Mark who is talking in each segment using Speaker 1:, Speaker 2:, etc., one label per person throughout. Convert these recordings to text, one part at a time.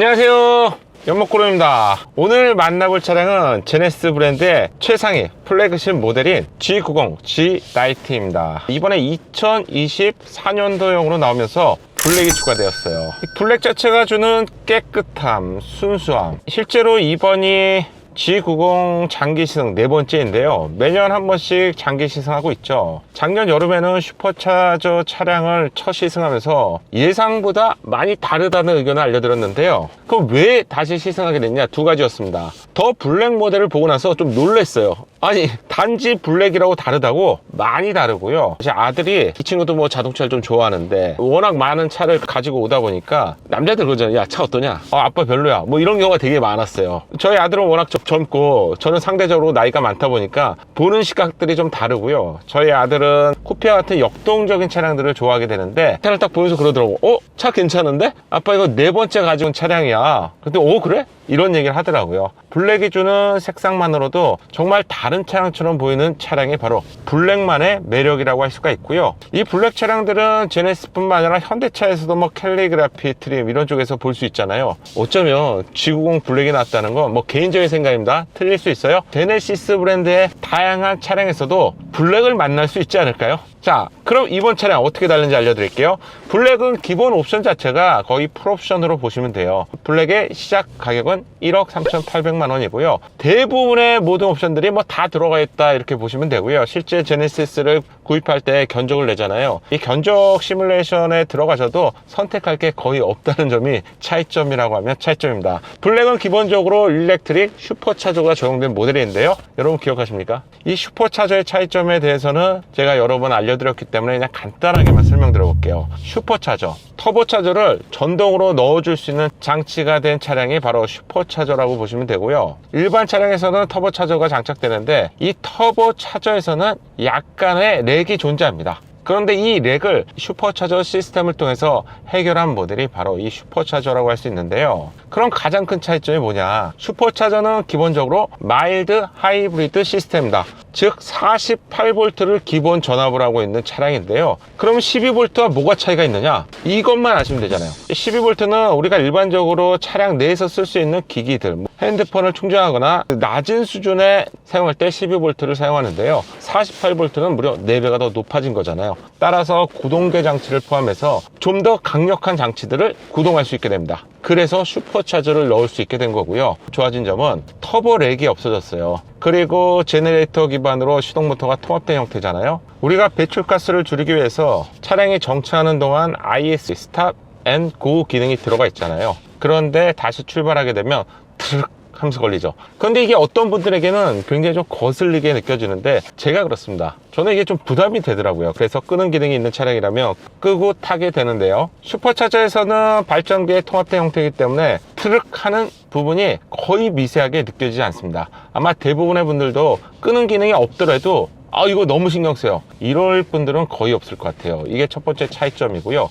Speaker 1: 안녕하세요, 연목구름입니다. 오늘 만나볼 차량은 제네시스 브랜드의 최상위 플래그십 모델인 G90 G 라이트입니다. 이번에 2024년도용으로 나오면서 블랙이 추가되었어요. 블랙 자체가 주는 깨끗함, 순수함, 실제로 이번이 G90 장기 시승 네 번째인데요. 매년 한 번씩 장기 시승하고 있죠. 작년 여름에는 슈퍼차저 차량을 첫 시승하면서 예상보다 많이 다르다는 의견을 알려드렸는데요. 그럼 왜 다시 시승하게 됐냐? 두 가지였습니다. 더 블랙 모델을 보고 나서 좀 놀랐어요. 아니, 단지 블랙이라고 다르다고? 많이 다르고요. 제 아들이, 이 친구도 뭐 자동차를 좀 좋아하는데 워낙 많은 차를 가지고 오다 보니까 남자들 그러잖아요. 야, 차 어떠냐? 아빠 별로야. 뭐 이런 경우가 되게 많았어요. 저희 아들은 워낙 젊고 저는 상대적으로 나이가 많다 보니까 보는 시각들이 좀 다르고요. 저희 아들은 쿠페 같은 역동적인 차량들을 좋아하게 되는데 차를 딱 보면서 그러더라고. 차 괜찮은데? 아빠 이거 네 번째 가져온 차량이야. 근데 그래? 이런 얘기를 하더라고요. 블랙이 주는 색상만으로도 정말 다른 차량처럼 보이는 차량이 바로 블랙만의 매력이라고 할 수가 있고요. 이 블랙 차량들은 제네시스뿐만 아니라 현대차에서도 뭐 캘리그라피 트림 이런 쪽에서 볼 수 있잖아요. 어쩌면 G90 블랙이 낫다는 건 뭐 개인적인 생각입니다. 틀릴 수 있어요. 제네시스 브랜드의 다양한 차량에서도 블랙을 만날 수 있지 않을까요? 자, 그럼 이번 차량 어떻게 다른지 알려드릴게요. 블랙은 기본 옵션 자체가 거의 풀옵션으로 보시면 돼요. 블랙의 시작 가격은 1억 3,800만 원이고요. 대부분의 모든 옵션들이 뭐 다 들어가 있다 이렇게 보시면 되고요. 실제 제네시스를 구입할 때 견적을 내잖아요. 이 견적 시뮬레이션에 들어가셔도 선택할 게 거의 없다는 점이 차이점이라고 하면 차이점입니다. 블랙은 기본적으로 일렉트릭 슈퍼차저가 적용된 모델인데요. 여러분 기억하십니까? 이 슈퍼차저의 차이점에 대해서는 제가 여러 번 알려드렸기 때문에 그냥 간단하게만 설명드려 볼게요. 슈퍼차저, 터보차저를 전동으로 넣어줄 수 있는 장치가 된 차량이 바로 슈퍼차저라고 보시면 되고요. 일반 차량에서는 터보차저가 장착되는데 이 터보차저에서는 약간의 렉이 존재합니다. 그런데 이 렉을 슈퍼차저 시스템을 통해서 해결한 모델이 바로 이 슈퍼차저라고 할 수 있는데요. 그럼 가장 큰 차이점이 뭐냐? 슈퍼차저는 기본적으로 마일드 하이브리드 시스템이다. 즉 48V를 기본 전압을 하고 있는 차량인데요. 그럼 12V와 뭐가 차이가 있느냐? 이것만 아시면 되잖아요. 12V는 우리가 일반적으로 차량 내에서 쓸 수 있는 기기들, 핸드폰을 충전하거나 낮은 수준에 사용할 때 12V를 사용하는데요. 48V는 무려 4배가 더 높아진 거잖아요. 따라서 구동계 장치를 포함해서 좀 더 강력한 장치들을 구동할 수 있게 됩니다. 그래서 슈퍼차저를 넣을 수 있게 된 거고요. 좋아진 점은 터보 렉이 없어졌어요. 그리고 제네레이터 기반으로 시동 모터가 통합된 형태잖아요. 우리가 배출가스를 줄이기 위해서 차량이 정차하는 동안 IS 스탑 앤 고 기능이 들어가 있잖아요. 그런데 다시 출발하게 되면 트륵 하면서 걸리죠. 그런데 이게 어떤 분들에게는 굉장히 좀 거슬리게 느껴지는데 제가 그렇습니다. 저는 이게 좀 부담이 되더라고요. 그래서 끄는 기능이 있는 차량이라면 끄고 타게 되는데요. 슈퍼차저에서는 발전기에 통합된 형태이기 때문에 트륵 하는 부분이 거의 미세하게 느껴지지 않습니다. 아마 대부분의 분들도 끄는 기능이 없더라도 이거 너무 신경 써요, 이럴 분들은 거의 없을 것 같아요. 이게 첫 번째 차이점이고요.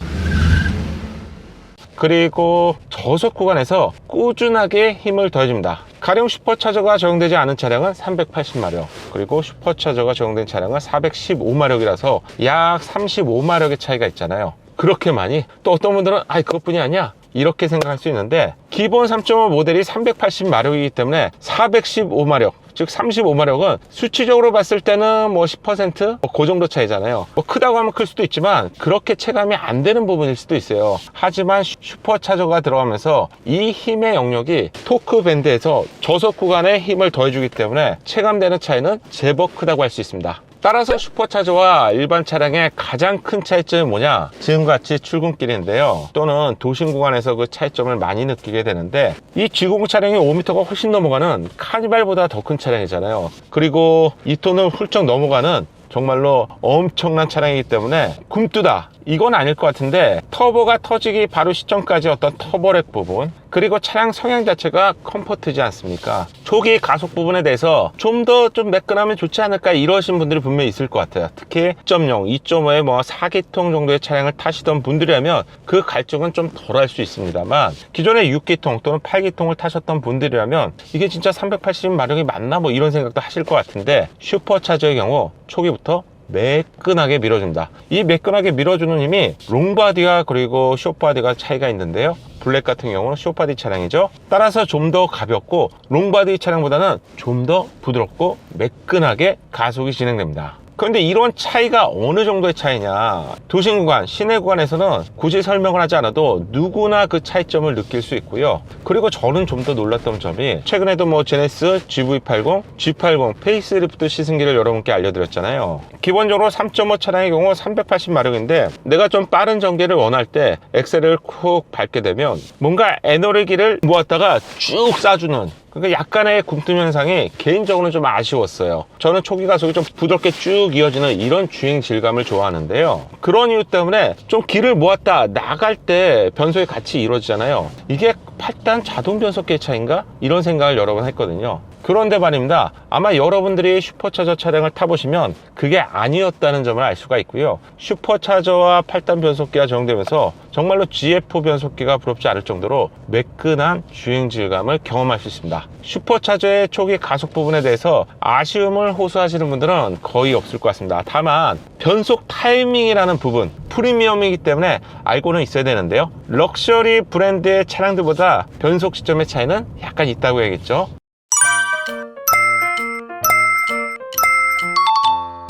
Speaker 1: 그리고 저속 구간에서 꾸준하게 힘을 더해줍니다. 가령 슈퍼차저가 적용되지 않은 차량은 380마력, 그리고 슈퍼차저가 적용된 차량은 415마력이라서 약 35마력의 차이가 있잖아요. 그렇게 많이? 또 어떤 분들은 그것뿐이 아니야 이렇게 생각할 수 있는데, 기본 3.5 모델이 380마력이기 때문에 415마력, 즉 35마력은 수치적으로 봤을 때는 뭐 10%? 그 정도 차이잖아요. 뭐 크다고 하면 클 수도 있지만 그렇게 체감이 안 되는 부분일 수도 있어요. 하지만 슈퍼차저가 들어가면서 이 힘의 영역이 토크 밴드에서 저속 구간에 힘을 더해주기 때문에 체감되는 차이는 제법 크다고 할 수 있습니다. 따라서 슈퍼차저와 일반 차량의 가장 큰 차이점이 뭐냐? 지금같이 출근길인데요, 또는 도심 구간에서 그 차이점을 많이 느끼게 되는데, 이 G90 차량이 5m가 훨씬 넘어가는 카니발보다 더 큰 차량이잖아요. 그리고 2톤을 훌쩍 넘어가는 정말로 엄청난 차량이기 때문에 굼뜨다 이건 아닐 것 같은데, 터보가 터지기 바로 시점까지 어떤 터보렉 부분, 그리고 차량 성향 자체가 컴포트지 않습니까? 초기 가속 부분에 대해서 좀 더 매끈하면 좋지 않을까 이러신 분들이 분명히 있을 것 같아요. 특히 2.0, 2.5의 뭐 4기통 정도의 차량을 타시던 분들이라면 그 갈증은 좀 덜할 수 있습니다만, 기존에 6기통 또는 8기통을 타셨던 분들이라면 이게 진짜 380마력이 맞나 뭐 이런 생각도 하실 것 같은데, 슈퍼차저의 경우 초기부터 매끈하게 밀어줍니다. 이 매끈하게 밀어주는 힘이 롱바디와 그리고 숏바디가 차이가 있는데요, 블랙 같은 경우는 숏바디 차량이죠. 따라서 좀 더 가볍고 롱바디 차량보다는 좀 더 부드럽고 매끈하게 가속이 진행됩니다. 그런데 이런 차이가 어느 정도의 차이냐, 도심 구간, 시내 구간에서는 굳이 설명을 하지 않아도 누구나 그 차이점을 느낄 수 있고요. 그리고 저는 좀 더 놀랐던 점이, 최근에도 뭐 제네시스 GV80, G80 페이스리프트 시승기를 여러분께 알려드렸잖아요. 기본적으로 3.5 차량의 경우 380마력인데 내가 좀 빠른 전개를 원할 때 엑셀을 쿡 밟게 되면 뭔가 에너지를 모았다가 쭉 쏴주는, 그러니까 약간의 굼뜸 현상이 개인적으로는 좀 아쉬웠어요. 저는 초기 가속이 좀 부드럽게 쭉 이어지는 이런 주행 질감을 좋아하는데요. 그런 이유 때문에 좀 길을 모았다 나갈 때 변속이 같이 이루어지잖아요. 이게 8단 자동 변속기의 차인가? 이런 생각을 여러 번 했거든요. 그런데 말입니다. 아마 여러분들이 슈퍼차저 차량을 타보시면 그게 아니었다는 점을 알 수가 있고요. 슈퍼차저와 8단 변속기가 적용되면서 정말로 GF4 변속기가 부럽지 않을 정도로 매끈한 주행 질감을 경험할 수 있습니다. 슈퍼차저의 초기 가속 부분에 대해서 아쉬움을 호소하시는 분들은 거의 없을 것 같습니다. 다만 변속 타이밍이라는 부분, 프리미엄이기 때문에 알고는 있어야 되는데요. 럭셔리 브랜드의 차량들보다 변속 시점의 차이는 약간 있다고 해야겠죠.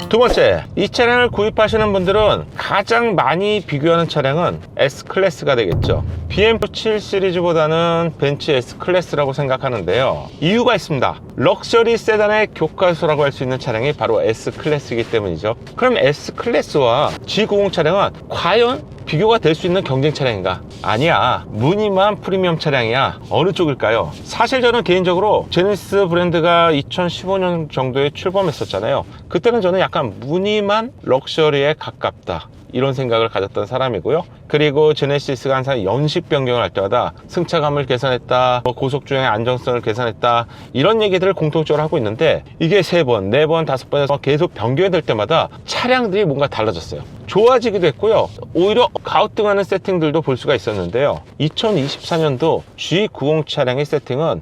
Speaker 1: 두 번째, 이 차량을 구입하시는 분들은 가장 많이 비교하는 차량은 S클래스가 되겠죠. BM7 시리즈보다는 벤츠 S클래스라고 생각하는데요. 이유가 있습니다. 럭셔리 세단의 교과서라고 할 수 있는 차량이 바로 S클래스이기 때문이죠. 그럼 S클래스와 G90 차량은 과연 비교가 될 수 있는 경쟁 차량인가? 아니야. 무늬만 프리미엄 차량이야. 어느 쪽일까요? 사실 저는 개인적으로 제네시스 브랜드가 2015년 정도에 출범했었잖아요. 그때는 저는 약간 무늬만 럭셔리에 가깝다, 이런 생각을 가졌던 사람이고요. 그리고 제네시스가 항상 연식 변경을 할 때마다 승차감을 개선했다, 고속주행의 안정성을 개선했다, 이런 얘기들을 공통적으로 하고 있는데, 이게 3번, 4번, 5번에서 계속 변경이 될 때마다 차량들이 뭔가 달라졌어요. 좋아지기도 했고요. 오히려 가우뚱하는 세팅들도 볼 수가 있었는데요. 2024년도 G90 차량의 세팅은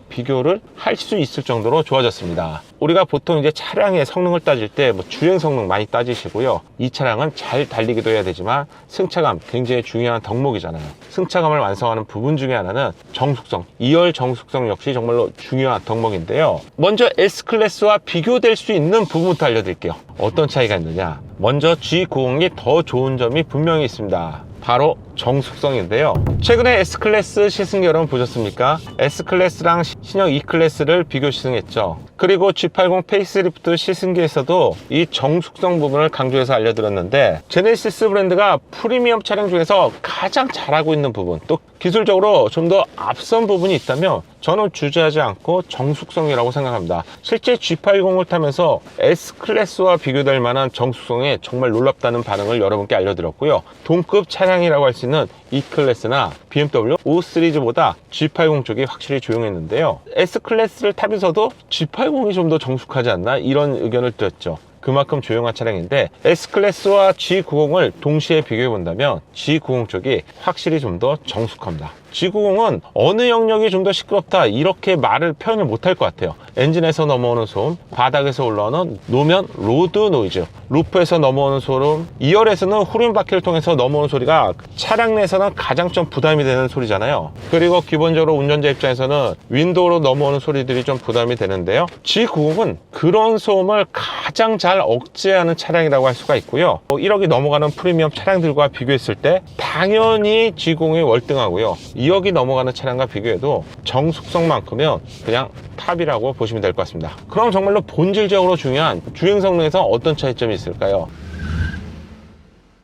Speaker 1: 비교를 할 수 있을 정도로 좋아졌습니다. 우리가 보통 이제 차량의 성능을 따질 때 주행 성능 많이 따지시고요. 이 차량은 잘 달리기도 해야 되지만 승차감 굉장히 중요한 덕목이잖아요. 승차감을 완성하는 부분 중에 하나는 정숙성, 2열 정숙성 역시 정말로 중요한 덕목인데요. 먼저 S클래스와 비교될 수 있는 부분부터 알려드릴게요. 어떤 차이가 있느냐. 먼저 G90이 더 좋은 점이 분명히 있습니다. 바로 정숙성인데요. 최근에 S클래스 시승기 여러분 보셨습니까? S클래스랑 신형 E클래스를 비교 시승했죠. 그리고 G80 페이스리프트 시승기에서도 이 정숙성 부분을 강조해서 알려드렸는데, 제네시스 브랜드가 프리미엄 차량 중에서 가장 잘하고 있는 부분, 또 기술적으로 좀 더 앞선 부분이 있다면 저는 주저하지 않고 정숙성이라고 생각합니다. 실제 G80을 타면서 S클래스와 비교될 만한 정숙성에 정말 놀랍다는 반응을 여러분께 알려드렸고요. 동급 차량이라고 할 수 있는 E클래스나 BMW 5 시리즈보다 G80 쪽이 확실히 조용했는데요. S클래스를 타면서도 G80이 좀 더 정숙하지 않나, 이런 의견을 드렸죠. 그만큼 조용한 차량인데 S클래스와 G90을 동시에 비교해 본다면 G90 쪽이 확실히 좀 더 정숙합니다. G90은 어느 영역이 좀 더 시끄럽다, 이렇게 말을 표현을 못할 것 같아요. 엔진에서 넘어오는 소음, 바닥에서 올라오는 노면 로드 노이즈, 루프에서 넘어오는 소름, 2열에서는 후륜바퀴를 통해서 넘어오는 소리가 차량 내에서는 가장 좀 부담이 되는 소리잖아요. 그리고 기본적으로 운전자 입장에서는 윈도우로 넘어오는 소리들이 좀 부담이 되는데요. G90은 그런 소음을 가장 잘 억제하는 차량이라고 할 수가 있고요. 1억이 넘어가는 프리미엄 차량들과 비교했을 때 당연히 G90이 월등하고요. 2억이 넘어가는 차량과 비교해도 정숙성만큼은 그냥 탑이라고 보시면 될 것 같습니다. 그럼 정말로 본질적으로 중요한 주행 성능에서 어떤 차이점이 있을까요?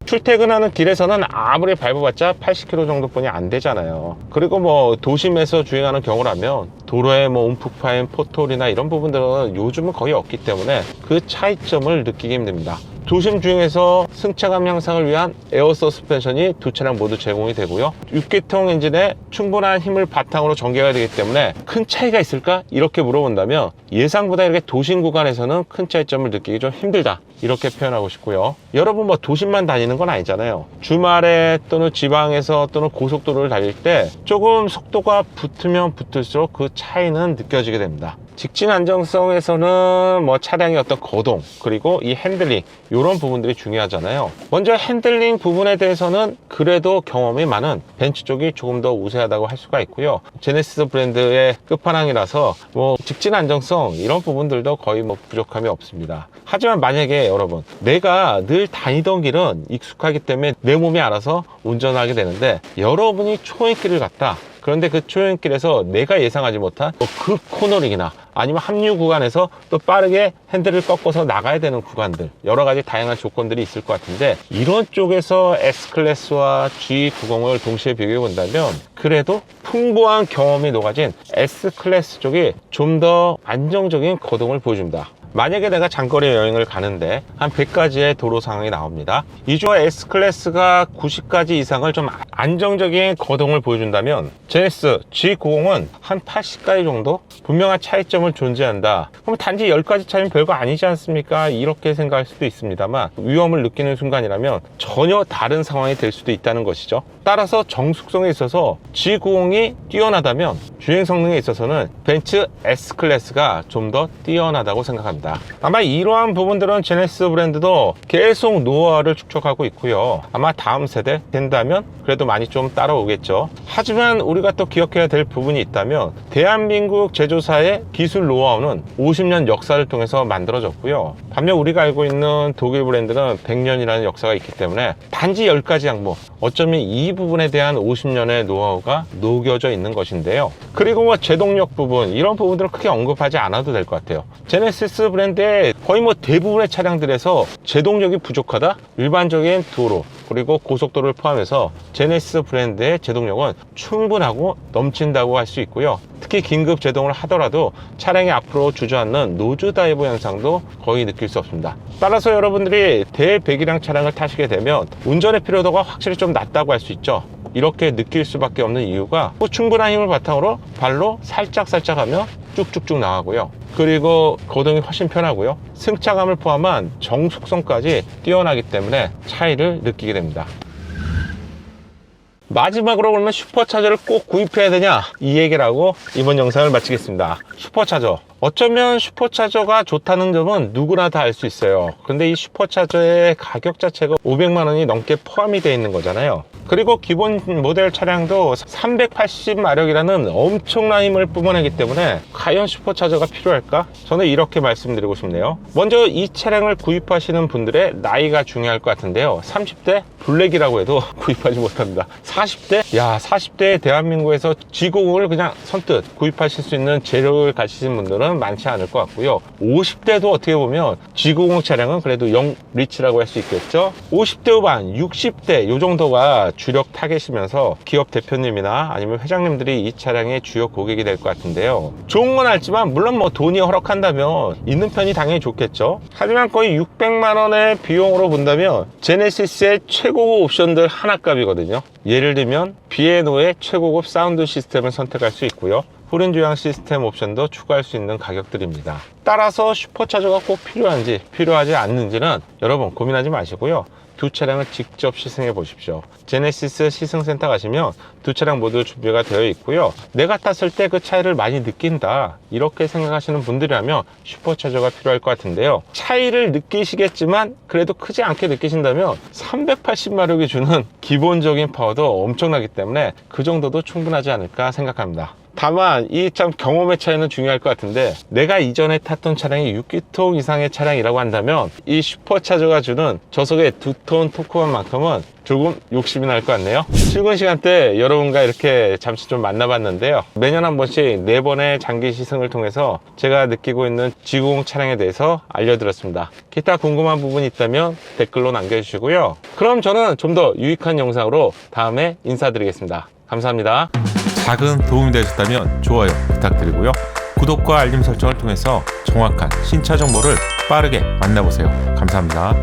Speaker 1: 출퇴근하는 길에서는 아무리 밟아봤자 80km 정도뿐이 안 되잖아요. 그리고 도심에서 주행하는 경우라면 도로에 움푹 파인 포토리나 이런 부분들은 요즘은 거의 없기 때문에 그 차이점을 느끼기 힘듭니다. 도심 주행에서 승차감 향상을 위한 에어 서스펜션이 두 차량 모두 제공이 되고요. 6기통 엔진에 충분한 힘을 바탕으로 전개가 되기 때문에 큰 차이가 있을까? 이렇게 물어본다면 예상보다 이렇게 도심 구간에서는 큰 차이점을 느끼기 좀 힘들다, 이렇게 표현하고 싶고요. 여러분 도심만 다니는 건 아니잖아요. 주말에 또는 지방에서 또는 고속도로를 달릴 때 조금 속도가 붙으면 붙을수록 그 차이는 느껴지게 됩니다. 직진 안정성에서는 뭐 차량의 어떤 거동, 그리고 이 핸들링, 이런 부분들이 중요하잖아요. 먼저 핸들링 부분에 대해서는 그래도 경험이 많은 벤츠 쪽이 조금 더 우세하다고 할 수가 있고요. 제네시스 브랜드의 끝판왕이라서 뭐 직진 안정성 이런 부분들도 거의 뭐 부족함이 없습니다. 하지만 만약에 여러분, 내가 늘 다니던 길은 익숙하기 때문에 내 몸이 알아서 운전하게 되는데, 여러분이 초행길을 갔다, 그런데 그 초행길에서 내가 예상하지 못한 급 코너링이나 아니면 합류 구간에서 또 빠르게 핸들을 꺾어서 나가야 되는 구간들, 여러 가지 다양한 조건들이 있을 것 같은데, 이런 쪽에서 S클래스와 G90을 동시에 비교해 본다면 그래도 풍부한 경험이 녹아진 S클래스 쪽이 좀 더 안정적인 거동을 보여줍니다. 만약에 내가 장거리 여행을 가는데 한 100가지의 도로 상황이 나옵니다. 이 중 S클래스가 90가지 이상을 좀 안정적인 거동을 보여준다면 제네시스 G90은 한 80가지 정도 분명한 차이점을 존재한다. 그럼 단지 10가지 차이면 별거 아니지 않습니까? 이렇게 생각할 수도 있습니다만, 위험을 느끼는 순간이라면 전혀 다른 상황이 될 수도 있다는 것이죠. 따라서 정숙성에 있어서 G90이 뛰어나다면 주행 성능에 있어서는 벤츠 S클래스가 좀 더 뛰어나다고 생각합니다. 아마 이러한 부분들은 제네시스 브랜드도 계속 노하우를 축적하고 있고요. 아마 다음 세대 된다면 그래도 많이 좀 따라오겠죠. 하지만 우리가 또 기억해야 될 부분이 있다면, 대한민국 제조사의 기술 노하우는 50년 역사를 통해서 만들어졌고요. 반면 우리가 알고 있는 독일 브랜드는 100년이라는 역사가 있기 때문에 단지 10가지 항목, 어쩌면 이 부분에 대한 50년의 노하우가 녹여져 있는 것인데요. 그리고 뭐 제동력 부분, 이런 부분들은 크게 언급하지 않아도 될 것 같아요. 제네시스 브랜드의 거의 뭐 대부분의 차량들에서 제동력이 부족하다? 일반적인 도로, 그리고 고속도로를 포함해서 제네시스 브랜드의 제동력은 충분하고 넘친다고 할 수 있고요. 특히 긴급 제동을 하더라도 차량이 앞으로 주저앉는 노즈 다이브 현상도 거의 느낄 수 없습니다. 따라서 여러분들이 대배기량 차량을 타시게 되면 운전의 피로도가 확실히 좀 낮다고 할 수 있죠. 이렇게 느낄 수밖에 없는 이유가, 충분한 힘을 바탕으로 발로 살짝 하면 쭉쭉쭉 나가고요. 그리고 거동이 훨씬 편하고요. 승차감을 포함한 정숙성까지 뛰어나기 때문에 차이를 느끼게 됩니다. 마지막으로 그러면 슈퍼차저를 꼭 구입해야 되냐, 이 얘기를 하고 이번 영상을 마치겠습니다. 슈퍼차저, 어쩌면 슈퍼차저가 좋다는 점은 누구나 다 알 수 있어요. 근데 이 슈퍼차저의 가격 자체가 500만 원이 넘게 포함이 되어 있는 거잖아요. 그리고 기본 모델 차량도 380마력이라는 엄청난 힘을 뿜어내기 때문에 과연 슈퍼차저가 필요할까? 저는 이렇게 말씀드리고 싶네요. 먼저 이 차량을 구입하시는 분들의 나이가 중요할 것 같은데요. 30대 블랙이라고 해도 구입하지 못합니다. 40대? 야, 40대에 대한민국에서 G90을 그냥 선뜻 구입하실 수 있는 재력을 가지신 분들은 많지 않을 것 같고요. 50대도 어떻게 보면 G90 차량은 그래도 영 리치라고 할 수 있겠죠. 50대 후반, 60대 요 정도가 주력 타겟이면서 기업 대표님이나 아니면 회장님들이 이 차량의 주요 고객이 될 것 같은데요. 좋은 건 알지만 물론 뭐 돈이 허락한다면 있는 편이 당연히 좋겠죠. 하지만 거의 600만 원의 비용으로 본다면 제네시스의 최고급 옵션들 하나값이거든요. 예를 들면 비에노의 최고급 사운드 시스템을 선택할 수 있고요. 후륜 조향 시스템 옵션도 추가할 수 있는 가격들입니다. 따라서 슈퍼차저가 꼭 필요한지 필요하지 않는지는 여러분 고민하지 마시고요. 두 차량을 직접 시승해 보십시오. 제네시스 시승센터 가시면 두 차량 모두 준비가 되어 있고요. 내가 탔을 때 그 차이를 많이 느낀다, 이렇게 생각하시는 분들이라면 슈퍼차저가 필요할 것 같은데요. 차이를 느끼시겠지만 그래도 크지 않게 느끼신다면 380마력이 주는 기본적인 파워도 엄청나기 때문에 그 정도도 충분하지 않을까 생각합니다. 다만 이 참 경험의 차이는 중요할 것 같은데, 내가 이전에 탔던 차량이 6기통 이상의 차량이라고 한다면 이 슈퍼차저가 주는 저속의 두톤 토크만큼은 조금 욕심이 날 것 같네요. 출근 시간대 여러분과 이렇게 잠시 좀 만나봤는데요. 매년 한 번씩 4번의 장기 시승을 통해서 제가 느끼고 있는 G90 차량에 대해서 알려드렸습니다. 기타 궁금한 부분이 있다면 댓글로 남겨주시고요. 그럼 저는 좀 더 유익한 영상으로 다음에 인사드리겠습니다. 감사합니다.
Speaker 2: 작은 도움이 되셨다면 좋아요 부탁드리고요. 구독과 알림 설정을 통해서 정확한 신차 정보를 빠르게 만나보세요. 감사합니다.